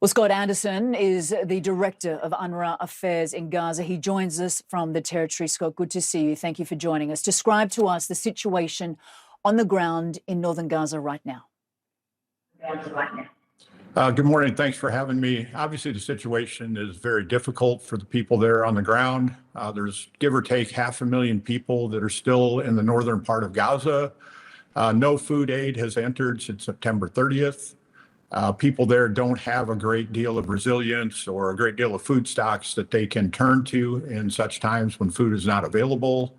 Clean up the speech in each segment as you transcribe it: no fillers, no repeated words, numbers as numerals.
Well, Scott Anderson is the director of UNRWA Affairs in Gaza. He joins us from the territory. Scott, good to see you. Thank you for joining us. Describe to us the situation on the ground in northern Gaza right now. Good morning. Thanks for having me. Obviously, the situation is very difficult for the people there on the ground. There's give or take 500,000 people that are still in the northern part of Gaza. No food aid has entered since September 30th. People there don't have a great deal of resilience or a great deal of food stocks that they can turn to in such times when food is not available.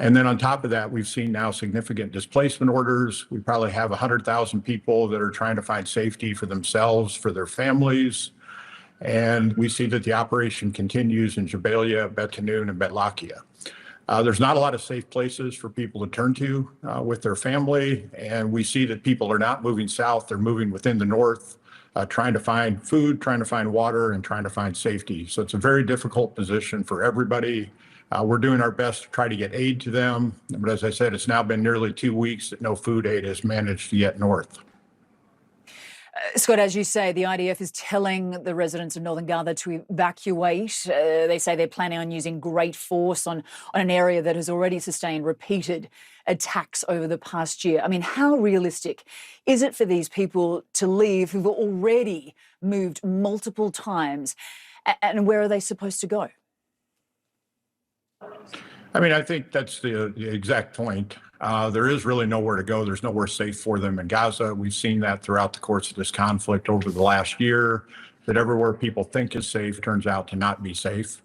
And then on top of that, we've seen now significant displacement orders. We probably have 100,000 people that are trying to find safety for themselves, for their families. And we see that the operation continues in Jabalia, Bet Tanoun, and Bet Lakia. There's not a lot of safe places for people to turn to with their family. And we see that people are not moving south, they're moving within the north, trying to find food, trying to find water, and trying to find safety. So it's a very difficult position for everybody. We're doing our best to try to get aid to them. But as I said, it's now been nearly 2 weeks that no food aid has managed to get north. Scott, as you say, the IDF is telling the residents of northern Gaza to evacuate. They say they're planning on using great force on an area that has already sustained repeated attacks over the past year. I mean, how realistic is it for these people to leave who've already moved multiple times? And where are they supposed to go? I mean, I think that's the exact point. There is really nowhere to go. There's nowhere safe for them in Gaza. We've seen that throughout the course of this conflict over the last year, that everywhere people think is safe turns out to not be safe.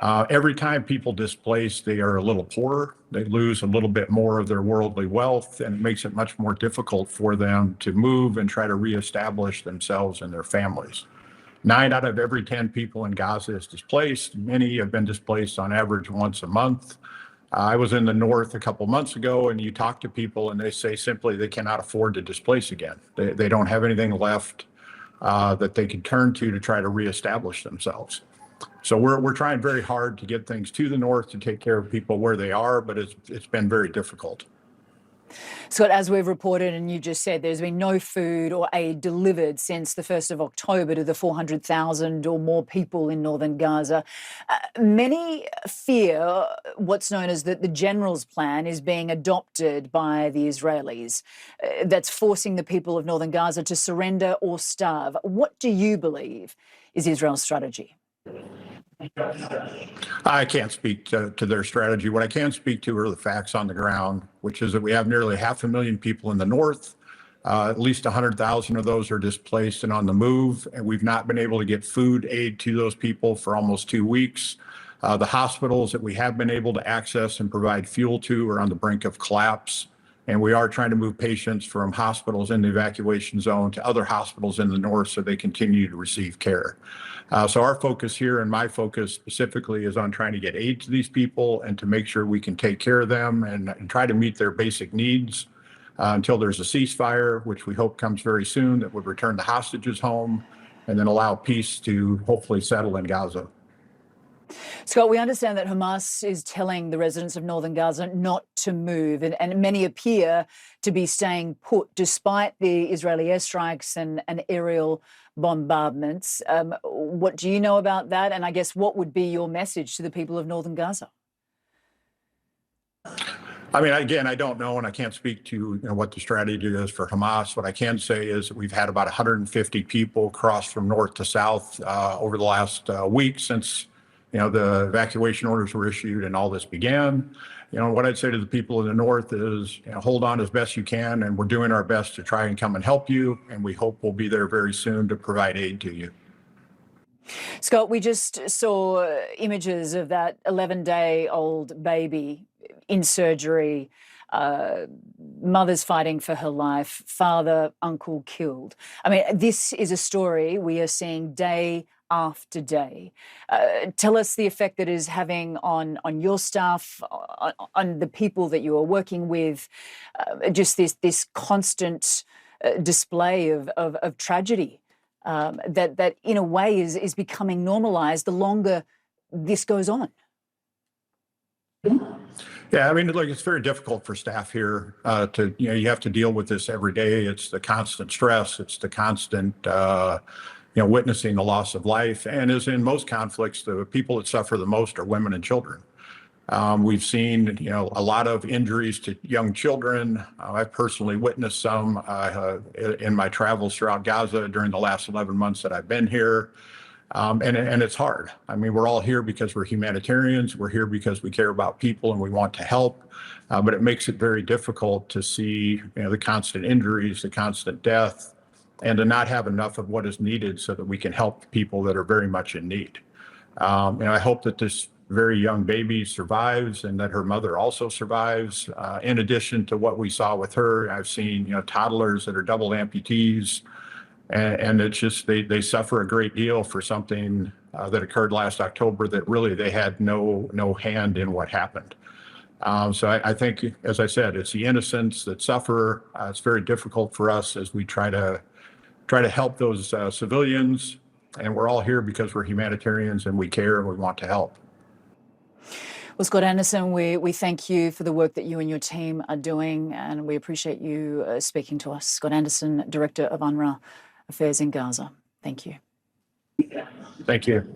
Every time people displace, they are a little poorer. They lose a little bit more of their worldly wealth, and it makes it much more difficult for them to move and try to reestablish themselves and their families. 9 out of every 10 people in Gaza is displaced. Many have been displaced on average once a month. I was in the north a couple months ago, and you talk to people and they say simply they cannot afford to displace again. They don't have anything left that they can turn to try to reestablish themselves. So we're trying very hard to get things to the north to take care of people where they are, but it's been very difficult. Scott, as we've reported and you just said, there's been no food or aid delivered since the 1st of October to the 400,000 or more people in northern Gaza. Many fear what's known as the general's plan is being adopted by the Israelis. That's forcing the people of northern Gaza to surrender or starve. What do you believe is Israel's strategy? I can't speak to their strategy. What I can speak to are the facts on the ground, which is that we have nearly 500,000 people in the north. At least 100,000 of those are displaced and on the move, and we've not been able to get food aid to those people for almost 2 weeks. The hospitals that we have been able to access and provide fuel to are on the brink of collapse. And we are trying to move patients from hospitals in the evacuation zone to other hospitals in the north so they continue to receive care. So our focus here, and my focus specifically, is on trying to get aid to these people and to make sure we can take care of them and try to meet their basic needs until there's a ceasefire, which we hope comes very soon, that would return the hostages home and then allow peace to hopefully settle in Gaza. Scott, we understand that Hamas is telling the residents of northern Gaza not to move, and many appear to be staying put despite the Israeli airstrikes and aerial bombardments. What do you know about that? And I guess what would be your message to the people of northern Gaza? I mean, again, I don't know, and I can't speak to what the strategy is for Hamas. What I can say is that we've had about 150 people cross from north to south over the last week since the evacuation orders were issued and all this began. What I'd say to the people in the north is, hold on as best you can, and we're doing our best to try and come and help you, and we hope we'll be there very soon to provide aid to you. Scott, we just saw images of that 11-day-old baby in surgery, mother's fighting for her life, father, uncle killed. I mean, this is a story we are seeing day after day. Tell us the effect that is having on your staff, on the people that you are working with, just this constant display of tragedy that in a way is becoming normalized the longer this goes on. Yeah, I mean, look, it's very difficult for staff here you have to deal with this every day. It's the constant stress. It's the constant, witnessing the loss of life. And as in most conflicts, the people that suffer the most are women and children. We've seen, a lot of injuries to young children. I've personally witnessed some in my travels throughout Gaza during the last 11 months that I've been here. And it's hard. I mean, we're all here because we're humanitarians. We're here because we care about people and we want to help. But it makes it very difficult to see, the constant injuries, the constant death, and to not have enough of what is needed so that we can help people that are very much in need. And I hope that this very young baby survives and that her mother also survives. In addition to what we saw with her, I've seen, toddlers that are double amputees. And it's just they suffer a great deal for something that occurred last October that really they had no hand in what happened. So I think, as I said, it's the innocents that suffer. It's very difficult for us as we try to help those civilians. And we're all here because we're humanitarians and we care and we want to help. Well, Scott Anderson, we thank you for the work that you and your team are doing, and we appreciate you speaking to us. Scott Anderson, Director of UNRWA Affairs in Gaza. Thank you. Thank you.